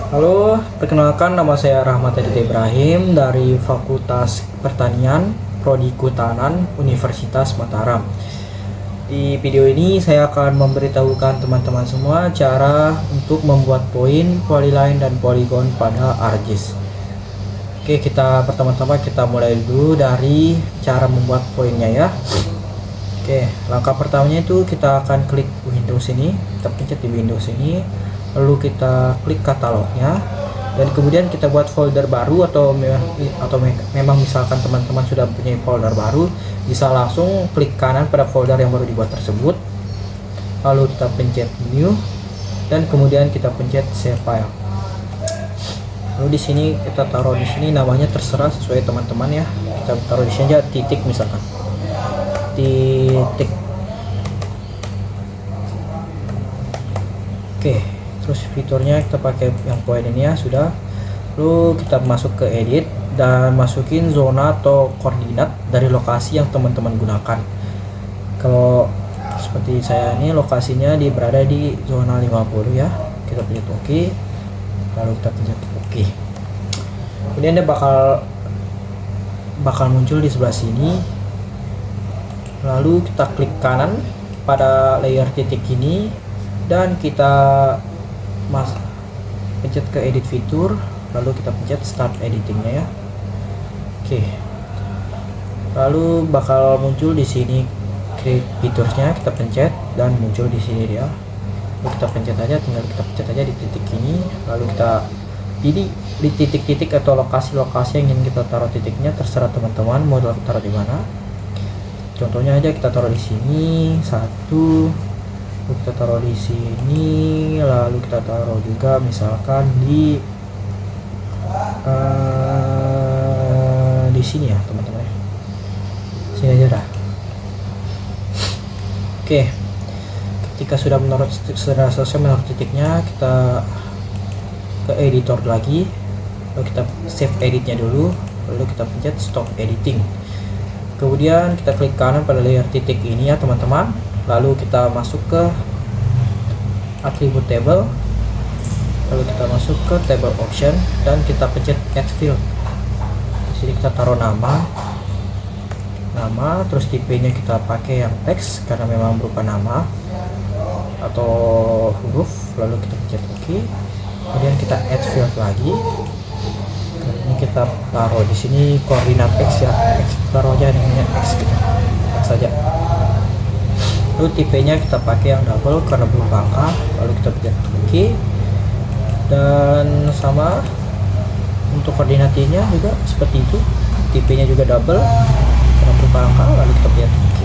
Halo, perkenalkan nama saya Rahmat Aditya Ibrahim dari Fakultas Pertanian, Prodi Kehutanan, Universitas Mataram. Di video ini saya akan memberitahukan teman-teman semua cara untuk membuat poin, polyline, dan poligon pada ArcGIS. Oke, pertama-tama kita mulai dulu dari cara membuat poinnya ya. Oke, langkah pertamanya itu kita akan klik Windows ini, kita pencet di Windows ini, lalu kita klik katalognya, dan kemudian kita buat folder baru atau memang misalkan teman-teman sudah punya folder baru, bisa langsung klik kanan pada folder yang baru dibuat tersebut, lalu kita pencet New, dan kemudian kita pencet Save File. Lalu di sini kita taruh di sini namanya terserah sesuai teman-teman ya. Kita taruh di sini aja titik misalkan. Titik. Oke, terus fiturnya kita pakai yang poin ini ya, sudah. Lalu kita masuk ke edit dan masukin zona atau koordinat dari lokasi yang teman-teman gunakan. Kalau seperti saya ini lokasinya berada di zona 50 ya. Kita pencet OK. Lalu kita pencet OK. Kemudian dia bakal muncul di sebelah sini. Lalu kita klik kanan pada layer titik ini dan kita pencet ke edit fitur, lalu kita pencet start editingnya ya. Oke, lalu bakal muncul di sini create featuresnya, kita pencet dan muncul di sini dia. Lalu kita pencet aja, tinggal kita pencet aja di titik ini, lalu kita di titik-titik atau lokasi-lokasi yang ingin kita taruh titiknya, terserah teman-teman mau taruh di mana. Contohnya aja kita taruh di sini satu, lalu kita taruh di sini, lalu kita taruh juga misalkan di sini ya teman-teman. Sini aja dah. Oke, ketika sudah selesai menaruh titiknya, kita ke editor lagi, lalu kita save editnya dulu, lalu kita pencet stop editing. Kemudian kita klik kanan pada layer titik ini ya teman-teman, lalu kita masuk ke atribut table, lalu kita masuk ke table option dan kita pencet add field. Di sini kita taruh nama, terus tipenya kita pakai yang teks karena memang berupa nama atau huruf, lalu kita pencet OK. Kemudian kita add field lagi. Ini kita taruh di sini koordinat X ya, X, taruh aja dengan X gitu, X saja. Lalu tipenya kita pakai yang double karena berupa angka, lalu kita pencet OK. Dan sama untuk koordinatnya juga seperti itu, tipenya juga double karena berupa angka, lalu kita pencet OK.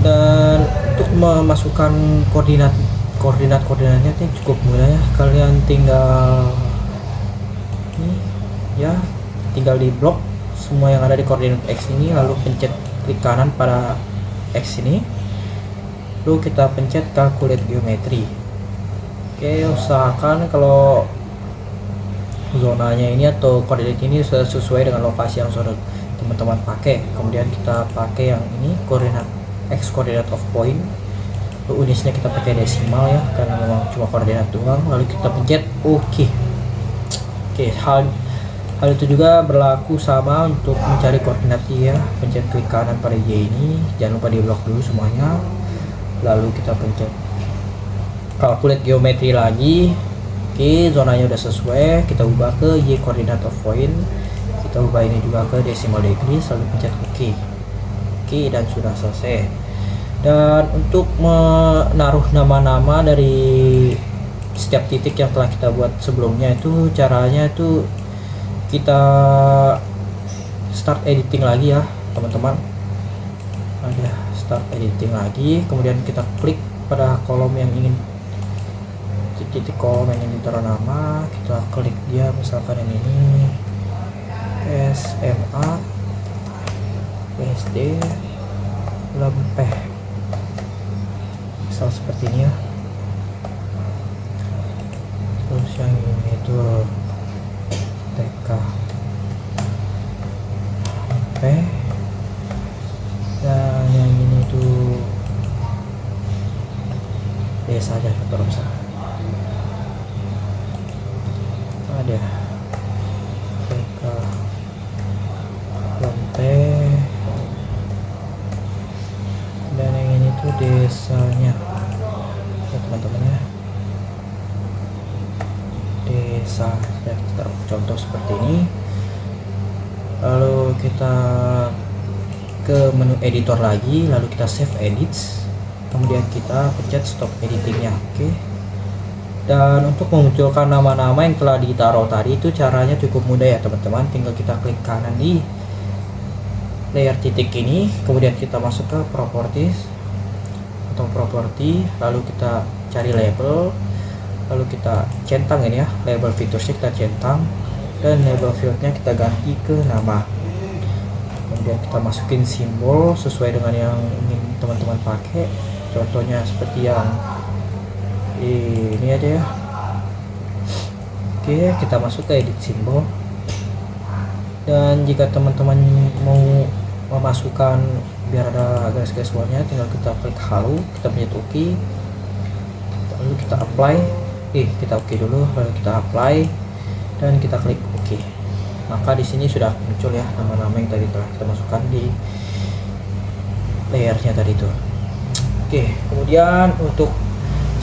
Dan untuk memasukkan koordinatnya ini cukup mudah ya, kalian tinggal tinggal di blok semua yang ada di koordinat X ini, lalu pencet klik kanan pada X ini, lalu kita pencet calculate geometry. Oke, usahakan kalau zonanya ini atau koordinat ini sesuai dengan lokasi yang sudah teman-teman pakai. Kemudian kita pakai yang ini koordinat X, koordinat of point, lalu unitnya kita pakai desimal ya karena memang cuma koordinat doang, lalu kita pencet OK. Oke, hal itu juga berlaku sama untuk mencari koordinat ya. Pencet klik kanan pada Y ini, jangan lupa di blok dulu semuanya, lalu kita pencet calculate geometry lagi. Oke, zonanya udah sesuai, kita ubah ke Y coordinate of point, kita ubah ini juga ke decimal degree, lalu pencet OK. Oke, dan sudah selesai. Dan untuk menaruh nama-nama dari setiap titik yang telah kita buat sebelumnya, itu caranya itu kita start editing lagi ya teman-teman. Ada start editing lagi, kemudian kita klik pada kolom yang ingin titik kolom yang ingin ditaruh nama, kita klik dia misalkan yang ini SMA PSD Lempeh, misal seperti ini ya. Terus yang ini itu TK P, dan yang ini tuh desa aja terus. ada mereka lonte, dan yang ini tuh desanya ya teman-teman ya, desa ya, kita contoh seperti ini. Lalu kita ke menu editor lagi, lalu kita save edits, kemudian kita pencet stop editingnya. Oke. Dan untuk memunculkan nama-nama yang telah ditaruh tadi itu caranya cukup mudah ya teman-teman, tinggal kita klik kanan di layer titik ini, kemudian kita masuk ke properties atau property, lalu kita cari label, lalu kita centang ini ya, label featuresnya kita centang, dan label fieldnya kita ganti ke nama. Kemudian kita masukin simbol sesuai dengan yang ingin teman-teman pakai, contohnya seperti yang ini aja ya. Oke, kita masuk ke edit simbol, dan jika teman-teman mau memasukkan biar ada garis-garis luarnya, tinggal kita klik halo, kita pencet OK, lalu kita apply, kita OK dulu, lalu kita apply, dan kita klik OK. Maka di sini sudah muncul ya nama-nama yang tadi telah kita masukkan di layernya tadi itu. Oke, kemudian untuk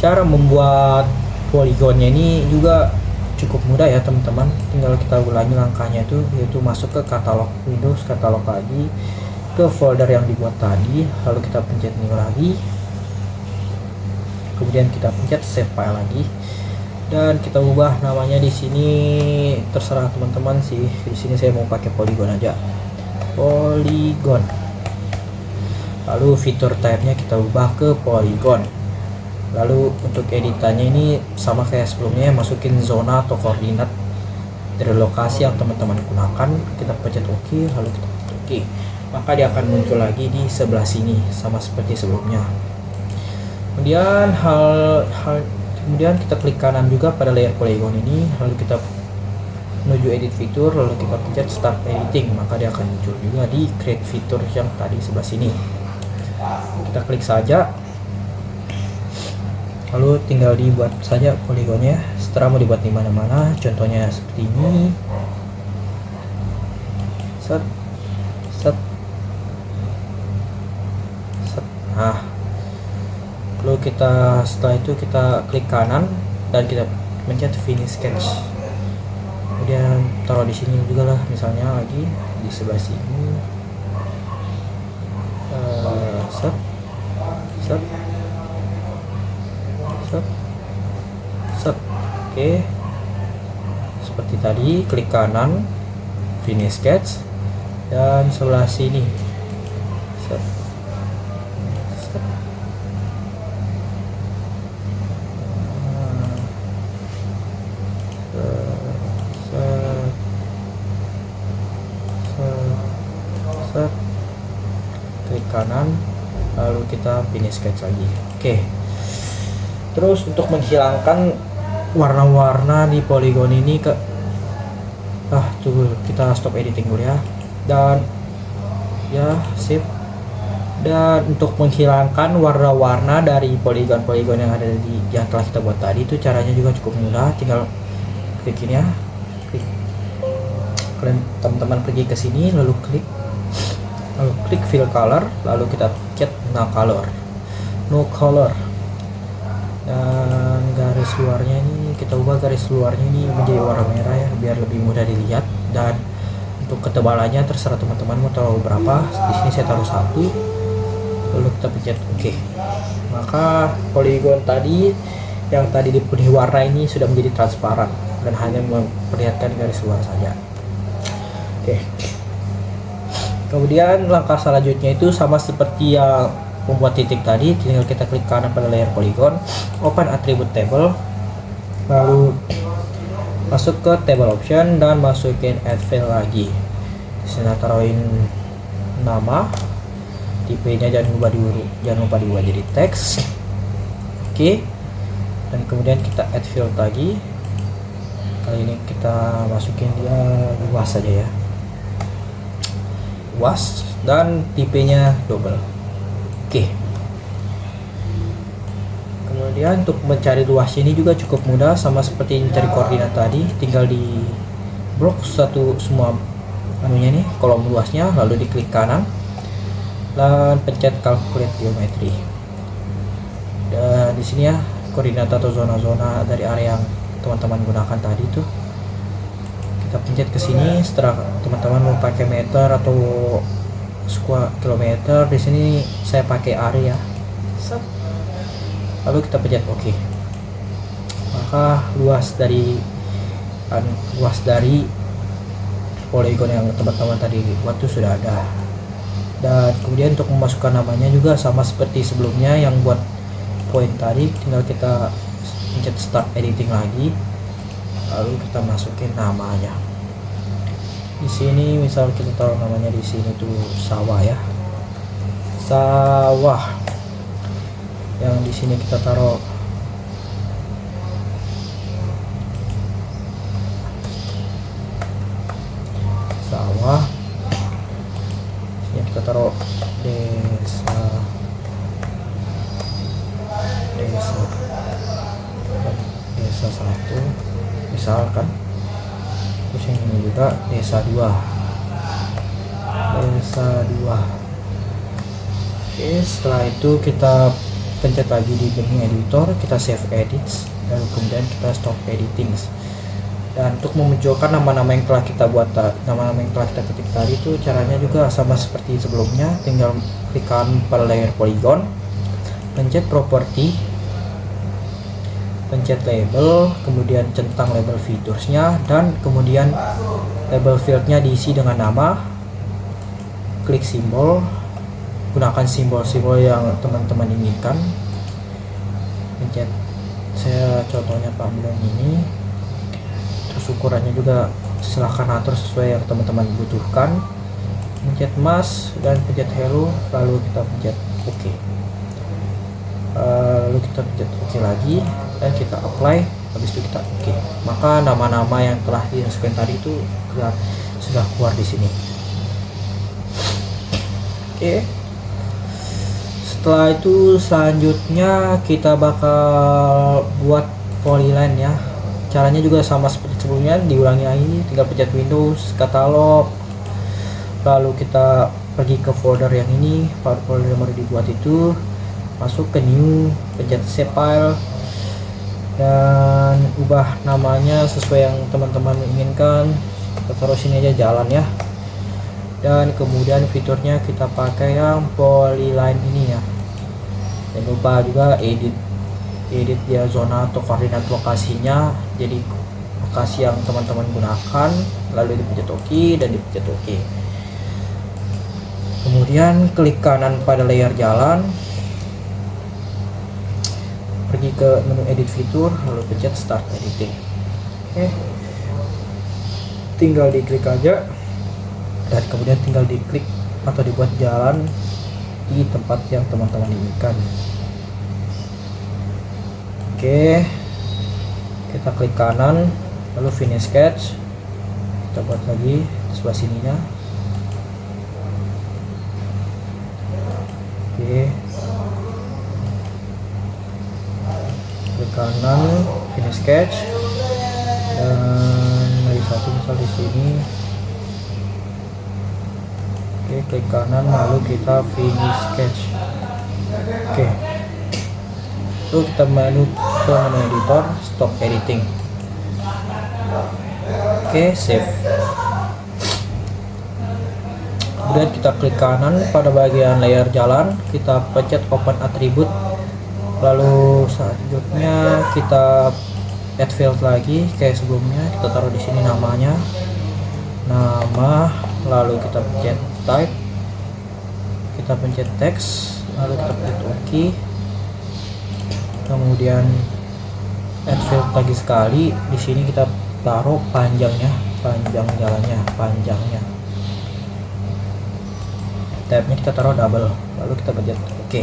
cara membuat poligonnya ini juga cukup mudah ya teman-teman, tinggal kita ulangi langkahnya itu, yaitu masuk ke katalog Windows, katalog lagi ke folder yang dibuat tadi, lalu kita pencet new lagi, kemudian kita pencet save file lagi, dan kita ubah namanya. Di sini terserah teman-teman sih, di sini saya mau pakai polygon aja, polygon. Lalu fitur type-nya kita ubah ke polygon. Lalu untuk editannya ini sama kayak sebelumnya, masukin zona atau koordinat dari lokasi yang teman-teman gunakan, kita pencet OK, lalu kita pencet OK, maka dia akan muncul lagi di sebelah sini sama seperti sebelumnya. Kemudian kita klik kanan juga pada layer polygon ini, lalu kita menuju edit fitur, lalu kita pencet start editing, maka dia akan muncul juga di create fitur yang tadi sebelah sini. Kita klik saja, lalu tinggal dibuat saja poligonnya. Setelah mau dibuat di mana-mana, contohnya seperti ini, set. Nah, lalu setelah itu kita klik kanan dan kita pencet finish sketch, kemudian taruh di sini juga lah, misalnya lagi di sebelah sini, set. Oke, seperti tadi, klik kanan finish sketch, dan sebelah sini set. Klik kanan, lalu kita finish sketch lagi. Oke. Terus untuk menghilangkan warna-warna di polygon ini kita stop editing dulu ya, dan ya sip. Dan untuk menghilangkan warna-warna dari polygon-polygon yang ada yang telah kita buat tadi, itu caranya juga cukup mudah, tinggal klik ini ya, kalian teman-teman pergi ke sini, lalu klik fill color, lalu kita pencet no color, dan garis luarnya ini kita ubah, garis luarnya ini menjadi warna merah ya, biar lebih mudah dilihat. Dan untuk ketebalannya terserah teman-teman mau taruh berapa, di sini saya taruh 1, lalu kita pencet OK, maka polygon tadi yang tadi dipenuhi warna ini sudah menjadi transparan dan hanya memperlihatkan garis luar saja. Oke. Kemudian langkah selanjutnya itu sama seperti yang membuat titik tadi, tinggal kita klik kanan pada layer polygon, open attribute table, lalu masuk ke table option dan masukin add field lagi. Saya taruhin nama, tipenya jangan lupa diubah jadi teks. Oke. Dan kemudian kita add field lagi, kali ini kita masukin dia luas saja ya, luas, dan tipenya double. Oke. Kemudian untuk mencari luas ini juga cukup mudah, sama seperti mencari koordinat tadi, tinggal di blok satu semua anunya nih, kolom luasnya, lalu diklik kanan dan pencet calculate geometry. Dan di sini ya koordinat atau zona-zona dari area yang teman-teman gunakan tadi tuh kita pencet ke sini. Setelah teman-teman mau pakai meter atau square kilometer, di sini saya pakai area. Lalu kita pencet OK. Maka luas dari polygon yang teman-teman tadi buat itu sudah ada. Dan kemudian untuk memasukkan namanya juga sama seperti sebelumnya yang buat poin tadi, tinggal kita pencet start editing lagi, lalu kita masukin namanya. Di sini misal kita taruh namanya di sini tuh sawah ya, sawah. Yang di sini kita taruh sawah, sini kita taruh desa satu misalkan. Terus yang ini juga desa 2. Oke, setelah itu kita pencet lagi di menu editor, kita save edits, lalu kemudian kita stop editing. Dan untuk memunculkan nama-nama yang telah kita buat, nama-nama yang telah kita ketik tadi itu caranya juga sama seperti sebelumnya, tinggal klik kanan pada layer polygon, pencet property, pencet label, kemudian centang label featuresnya, dan kemudian label fieldnya diisi dengan nama, klik simbol, gunakan simbol-simbol yang teman-teman inginkan, pencet, saya contohnya panggilan ini, terus ukurannya juga silahkan atur sesuai yang teman-teman butuhkan, pencet mas dan pencet hello, lalu kita pencet OK, lalu kita pencet OK lagi dan kita apply, habis itu kita OK. Maka nama-nama yang telah dimasukkan tadi itu sudah keluar di sini. Oke. Setelah itu selanjutnya kita bakal buat polyline ya. Caranya juga sama seperti sebelumnya, diulangi lagi, tinggal pencet Windows, katalog, lalu kita pergi ke folder yang ini, folder yang baru dibuat itu, masuk ke new, pencet save file, dan ubah namanya sesuai yang teman-teman inginkan. Kita taruh sini aja jalan ya. Dan kemudian fiturnya kita pakai yang polyline ini ya. Jangan lupa juga edit dia zona atau koordinat lokasinya jadi lokasi yang teman-teman gunakan, lalu dipencet OK dan dipencet OK. Kemudian klik kanan pada layar jalan, pergi ke menu edit fitur, lalu pencet start editing. Oke, tinggal diklik aja dan kemudian tinggal diklik atau dibuat jalan di tempat yang teman-teman inginkan. Oke, kita klik kanan lalu finish sketch, kita buat lagi sebelah sininya. Oke, klik kanan finish sketch dan lagi satu misal di sini. Oke, klik kanan lalu kita finish sketch. Oke, lalu kita menu ke menu editor, stop editing. Oke, save. Kemudian kita klik kanan pada bagian layer jalan, kita pencet open attribute, lalu selanjutnya kita add field lagi kayak sebelumnya, kita taruh di sini namanya, nama, lalu kita pencet type, kita pencet text, lalu kita pencet OK. Kemudian add field lagi sekali, di sini kita taruh panjangnya, panjang jalannya, panjangnya. Tabnya kita taruh double, lalu kita pencet OK.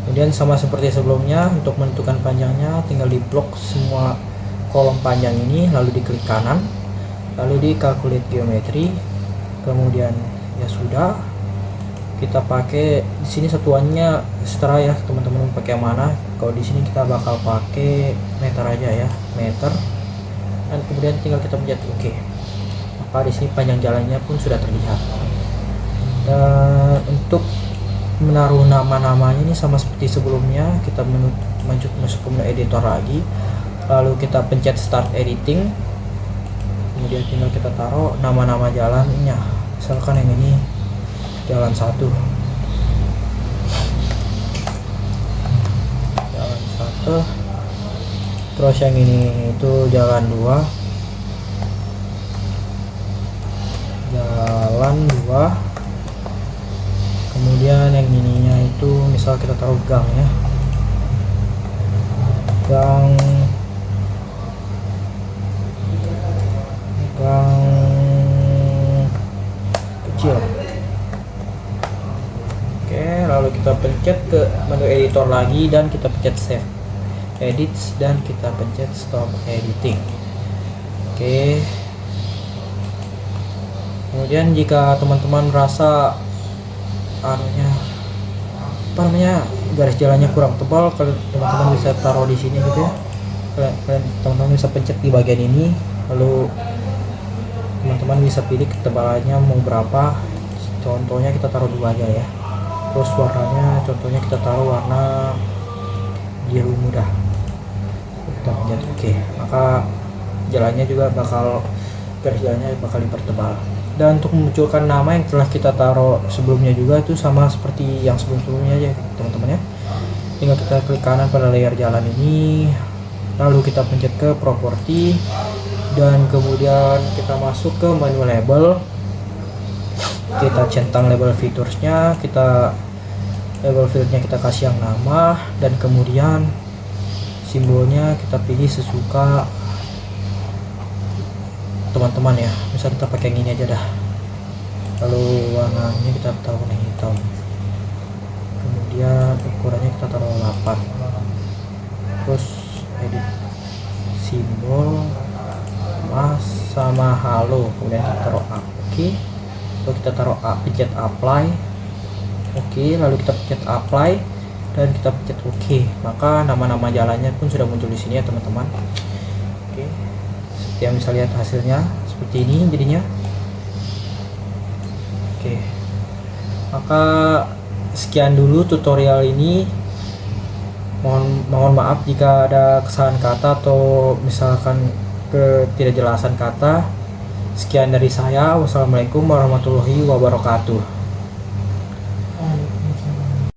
Kemudian sama seperti sebelumnya, untuk menentukan panjangnya tinggal di blok semua kolom panjang ini, lalu diklik kanan, lalu di calculate geometry, kemudian ya sudah. kita pakai di sini satuannya setara ya teman-teman, pakai yang mana. Kalau di sini kita bakal pakai meter aja ya, meter, dan kemudian tinggal kita pencet oke. Maka di sini panjang jalannya pun sudah terlihat. Dan untuk menaruh nama-namanya ini sama seperti sebelumnya, kita masuk ke menu editor lagi, lalu kita pencet start editing, kemudian tinggal kita taruh nama-nama jalannya. Misalkan yang ini jalan 1, terus yang ini itu jalan 2, kemudian yang ininya itu misal kita taruh gang ya, gang kecil. Oke, lalu kita pencet ke menu editor lagi dan kita pencet save edits dan kita pencet stop editing. Oke, kemudian jika teman-teman merasa garis jalannya kurang tebal, kalian teman-teman bisa taruh di sini gitu ya. Kalian teman-teman bisa pencet di bagian ini, lalu teman-teman bisa pilih ketebalannya mau berapa. Contohnya kita taruh 2 aja ya. Terus warnanya contohnya kita taruh warna biru muda. Kita pencet oke, maka jalannya juga garis jalannya bakal dipertebal. Dan untuk memunculkan nama yang telah kita taruh sebelumnya juga itu sama seperti yang sebelum-sebelumnya aja teman-teman ya. Tinggal kita klik kanan pada layer jalan ini, lalu kita pencet ke properti, dan kemudian kita masuk ke menu label. Kita centang label featuresnya, kita label fieldnya kita kasih yang nama, dan kemudian simbolnya kita pilih sesuka teman-teman ya. Misal kita pakai yang ini aja dah, lalu warnanya kita taruh warna hitam, kemudian ukurannya kita taruh 8, terus edit simbol sama halo, kemudian kita taruh oke, lalu kita taruh pencet apply oke, lalu kita pencet apply dan kita pencet oke, maka nama-nama jalannya pun sudah muncul di sini ya teman-teman. Oke, yang bisa lihat hasilnya seperti ini jadinya. Oke, maka sekian dulu tutorial ini. Mohon maaf jika ada kesalahan kata atau misalkan ketidakjelasan kata. Sekian dari saya. Wassalamualaikum warahmatullahi wabarakatuh.